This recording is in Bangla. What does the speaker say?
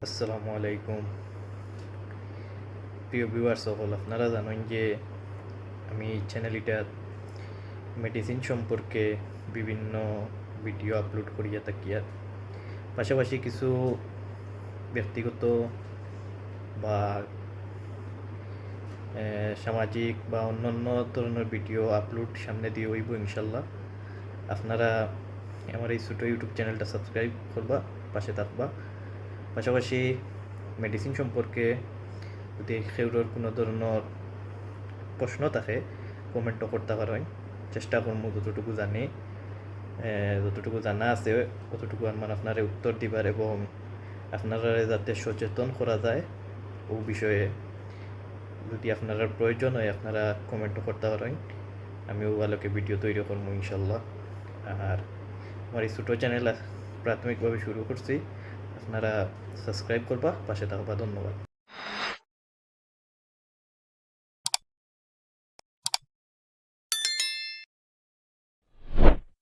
আসসালামু আলাইকুম প্রিয় ভিউয়ার্স সকল, আপনারা জানেন যে আমি চ্যানেলটা মেডিসিন সম্পর্কে বিভিন্ন ভিডিও আপলোড করিয়া থাকি। আর পাশাপাশি কিছু ব্যক্তিগত বা সামাজিক বা অন্যান্য ধরনের ভিডিও আপলোড সামনে দিয়ে হইব ইনশাল্লাহ। আপনারা আমার এই ছোটো ইউটিউব চ্যানেলটা সাবস্ক্রাইব করবা, পাশে থাকবা। পাশাপাশি মেডিসিন সম্পর্কে যদি সেউরর কোনো ধরনের প্রশ্ন থাকে কমেন্টও করতে পারেন। চেষ্টা করবো যতটুকু জানি, যতটুকু জানা আছে ততটুকু আমার আপনারা উত্তর দিবার এবং আপনারা যাতে সচেতন করা যায় ও বিষয়ে যদি আপনারা প্রয়োজন হয় আপনারা কমেন্টও করতে পারেন। আমিও ভালোকে ভিডিও তৈরি করবো ইনশাল্লাহ। আর আমার এই ছোটো চ্যানেল প্রাথমিকভাবে শুরু করছি, আপনারা সাবস্ক্রাইব করবা, পাশে থাকবা। ধন্যবাদ।